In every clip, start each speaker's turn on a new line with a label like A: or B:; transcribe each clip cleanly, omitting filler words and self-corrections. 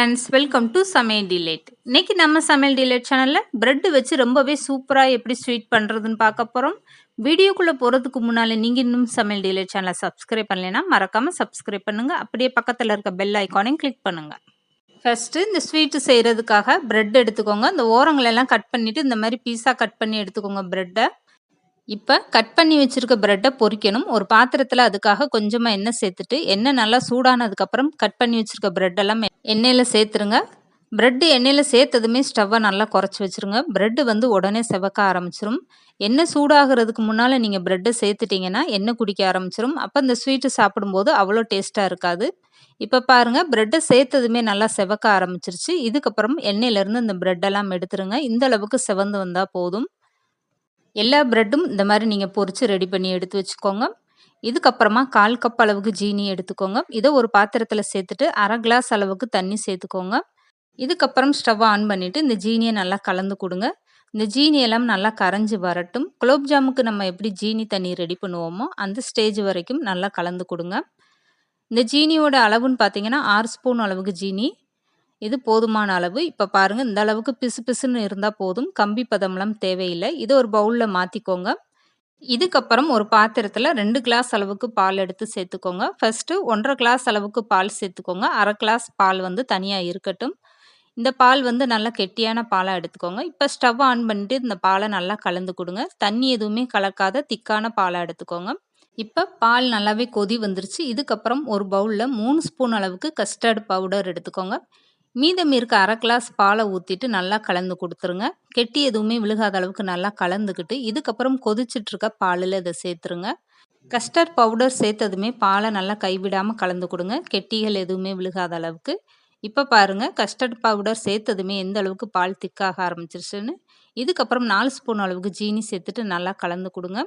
A: Friends, welcome to சமையல் delayed. இன்னைக்கு நம்ம சமையல் டிலேட் சேனலில் பிரெட் வச்சு ரொம்பவே சூப்பராக எப்படி ஸ்வீட் பண்ணுறதுன்னு பார்க்க போகிறோம். வீடியோக்குள்ளே போகிறதுக்கு முன்னால் நீங்கள் இன்னும் சமையல் டிலேட் சேனலை சப்ஸ்கிரைப் பண்ணலைன்னா மறக்காமல் சப்ஸ்கிரைப் பண்ணுங்கள். அப்படியே பக்கத்தில் இருக்க பெல் ஐக்கானையும் கிளிக் பண்ணுங்கள். ஃபஸ்ட்டு இந்த ஸ்வீட்டு செய்கிறதுக்காக பிரெட் எடுத்துக்கோங்க. இந்த ஓரங்களெல்லாம் கட் பண்ணிவிட்டு இந்த மாதிரி பீஸாக கட் பண்ணி எடுத்துக்கோங்க பிரெட்டை. இப்போ கட் பண்ணி வச்சுருக்க பிரெட்டை பொரிக்கணும். ஒரு பாத்திரத்தில் அதுக்காக கொஞ்சமாக எண்ணெய் சேர்த்துட்டு எண்ணெய் நல்லா சூடானதுக்கப்புறம் கட் பண்ணி வச்சுருக்க பிரெட்டெல்லாம் எண்ணெயில் சேர்த்துருங்க. பிரெட்டு எண்ணெயில் சேர்த்ததுமே ஸ்டவ்வை நல்லா குறைச்சி வச்சுருங்க. பிரெட்டு உடனே செவக்க ஆரம்பிச்சிரும். எண்ணெய் சூடாகிறதுக்கு முன்னால் நீங்கள் பிரெட்டை சேர்த்துட்டிங்கன்னா எண்ணெய் குடிக்க ஆரம்பிச்சிரும். அப்போ இந்த ஸ்வீட்டு சாப்பிடும்போது அவ்வளோ டேஸ்ட்டாக இருக்காது. இப்போ பாருங்கள், பிரெட்டை சேர்த்ததுமே நல்லா செவக்க ஆரம்பிச்சிருச்சு. இதுக்கப்புறம் எண்ணெயிலேருந்து இந்த பிரெட்டெல்லாம் எடுத்துருங்க. இந்த அளவுக்கு செவந்து வந்தால் போதும். எல்லா பிரெட்டும் இந்த மாதிரி நீங்கள் பொரித்து ரெடி பண்ணி எடுத்து வச்சுக்கோங்க. இதுக்கப்புறமா 1/4 கப் அளவுக்கு ஜீனி எடுத்துக்கோங்க. இதை ஒரு பாத்திரத்தில் சேர்த்துட்டு 1/2 கிளாஸ் அளவுக்கு தண்ணி சேர்த்துக்கோங்க. இதுக்கப்புறம் ஸ்டவ் ஆன் பண்ணிவிட்டு இந்த ஜீனியை நல்லா கலந்து கொடுங்க. இந்த ஜீனியெல்லாம் நல்லா கரைஞ்சி வரட்டும். குலோப் ஜாமுக்கு நம்ம எப்படி ஜீனி தண்ணி ரெடி பண்ணுவோமோ அந்த ஸ்டேஜ் வரைக்கும் நல்லா கலந்து கொடுங்க. இந்த ஜீனியோட அளவுன்னு பார்த்தீங்கன்னா 6 ஸ்பூன் அளவுக்கு ஜீனி, இது போதுமான அளவு. இப்போ பாருங்கள், இந்த அளவுக்கு பிசு பிசுன்னு இருந்தால் போதும். கம்பி பதம்லாம் தேவையில்லை. இதை ஒரு பவுலில் மாற்றிக்கோங்க. இதுக்கப்புறம் ஒரு பாத்திரத்தில் 2 கிளாஸ் அளவுக்கு பால் எடுத்து சேர்த்துக்கோங்க. ஃபஸ்ட்டு 1/2 கிளாஸ் அளவுக்கு பால் சேர்த்துக்கோங்க. 1/2 கிளாஸ் பால் தனியாக இருக்கட்டும். இந்த பால் நல்லா கெட்டியான பாலாக எடுத்துக்கோங்க. இப்போ ஸ்டவ் ஆன் பண்ணிட்டு இந்த பாலை நல்லா கலந்து கொடுங்க. தண்ணி எதுவுமே கலக்காத திக்கான பாலாக எடுத்துக்கோங்க. இப்போ பால் நல்லாவே கொதி வந்துருச்சு. இதுக்கப்புறம் ஒரு பவுலில் 3 ஸ்பூன் அளவுக்கு கஸ்டர்ட் பவுடர் எடுத்துக்கோங்க. மீதம் இருக்க 1/2 கிளாஸ் பாலை ஊற்றிட்டு நல்லா கலந்து கொடுத்துருங்க. கெட்டி எதுவுமே விழுகாத அளவுக்கு நல்லா கலந்துக்கிட்டு இதுக்கப்புறம் கொதிச்சிட்ருக்க பாலில் இதை சேர்த்துருங்க. கஸ்டர்ட் பவுடர் சேர்த்ததுமே பாலை நல்லா கைவிடாமல் கலந்து கொடுங்க, கெட்டிகள் எதுவுமே விழுகாத அளவுக்கு. இப்போ பாருங்கள், கஸ்டர்ட் பவுடர் சேர்த்ததுமே எந்த அளவுக்கு பால் திக்காக ஆரம்பிச்சிருச்சுன்னு. இதுக்கப்புறம் 4 ஸ்பூன் அளவுக்கு ஜீனி சேர்த்துட்டு நல்லா கலந்து கொடுங்க.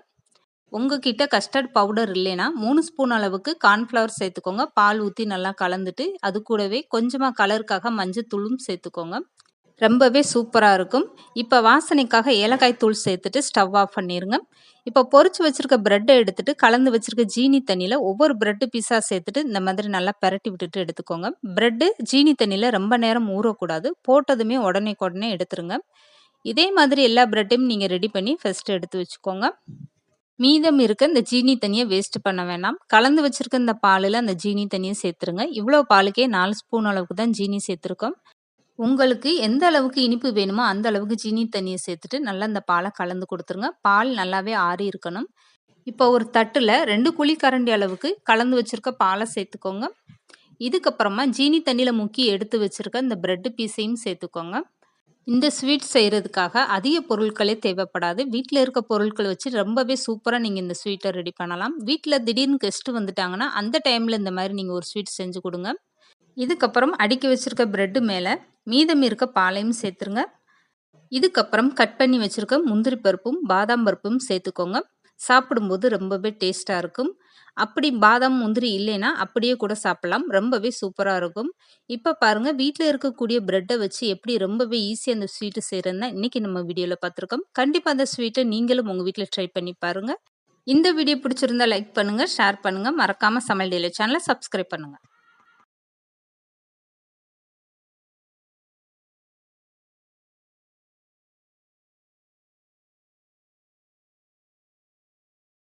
A: உங்ககிட்ட கஸ்டர்ட் பவுடர் இல்லைன்னா 3 ஸ்பூன் அளவுக்கு கார்ன்ஃப்ளவர் சேர்த்துக்கோங்க. பால் ஊற்றி நல்லா கலந்துட்டு அது கூடவே கொஞ்சமாக கலருக்காக மஞ்சத்தூளும் சேர்த்துக்கோங்க. ரொம்பவே சூப்பராக இருக்கும். இப்போ வாசனைக்காக ஏலக்காய் தூள் சேர்த்துட்டு ஸ்டவ் ஆஃப் பண்ணிடுங்க. இப்போ பொரிச்சு வச்சுருக்க பிரெட்டை எடுத்துகிட்டு கலந்து வச்சுருக்க ஜீனி தண்ணியில் ஒவ்வொரு பிரெட்டு பீஸாக சேர்த்துட்டு இந்த மாதிரி நல்லா பரட்டி விட்டுட்டு எடுத்துக்கோங்க. பிரெட்டு ஜீனி தண்ணியில் ரொம்ப நேரம் ஊறக்கூடாது. போட்டதுமே உடனே எடுத்துருங்க. இதே மாதிரி எல்லா பிரெட்டையும் நீங்கள் ரெடி பண்ணி ஃபஸ்ட்டு எடுத்து வச்சுக்கோங்க. மீதம் இருக்க இந்த ஜீனி தண்ணியை வேஸ்ட் பண்ண வேண்டாம். கலந்து வச்சுருக்க இந்த பாலில் அந்த ஜீனி தண்ணியை சேர்த்துருங்க. இவ்வளோ பாலுக்கே 4 ஸ்பூன் அளவுக்கு தான் ஜீனி சேர்த்துருக்கோம். உங்களுக்கு எந்த அளவுக்கு இனிப்பு வேணுமோ அந்த அளவுக்கு ஜீனி தண்ணியை சேர்த்துட்டு நல்லா இந்த பாலை கலந்து கொடுத்துருங்க. பால் நல்லாவே ஆறி இருக்கணும். இப்போ ஒரு தட்டில் 2 குழிக்கரண்டி அளவுக்கு கலந்து வச்சுருக்க பாலை சேர்த்துக்கோங்க. இதுக்கப்புறமா ஜீனி தண்ணியில் முக்கி எடுத்து வச்சுருக்க இந்த பிரெட்டு பீஸையும் சேர்த்துக்கோங்க. இந்த ஸ்வீட் செய்கிறதுக்காக அதிக பொருட்களே தேவைப்படாது. வீட்டில் இருக்க பொருட்களை வச்சு ரொம்பவே சூப்பராக நீங்கள் இந்த ஸ்வீட்டை ரெடி பண்ணலாம். வீட்டில் திடீர்னு கெஸ்ட்டு வந்துட்டாங்கன்னா அந்த டைமில் இந்த மாதிரி நீங்கள் ஒரு ஸ்வீட் செஞ்சு கொடுங்க. இதுக்கப்புறம் அடுக்கி வச்சுருக்க பிரெட்டு மேலே மீதம் இருக்க பாலையும் சேர்த்துருங்க. இதுக்கப்புறம் கட் பண்ணி வச்சுருக்க முந்திரி பருப்பும் பாதாம் பருப்பும் சேர்த்துக்கோங்க. சாப்பிடும்போது ரொம்பவே டேஸ்ட்டாக இருக்கும். அப்படி பாதாம் முந்திரி இல்லைன்னா அப்படியே கூட சாப்பிடலாம். ரொம்பவே சூப்பராக இருக்கும். இப்போ பாருங்கள், வீட்டில் இருக்கக்கூடிய பிரெட்டை வச்சு எப்படி ரொம்பவே ஈஸியாக அந்த ஸ்வீட்டு செய்கிறதுனா இன்றைக்கி நம்ம வீடியோவில் பார்த்துருக்கோம். கண்டிப்பாக அந்த ஸ்வீட்டை நீங்களும் உங்கள் வீட்டில் ட்ரை பண்ணி பாருங்கள். இந்த வீடியோ பிடிச்சிருந்தா லைக் பண்ணுங்கள், ஷேர் பண்ணுங்கள். மறக்காமல் சமையல் டிலேட் சேனலை சப்ஸ்கிரைப் பண்ணுங்கள்.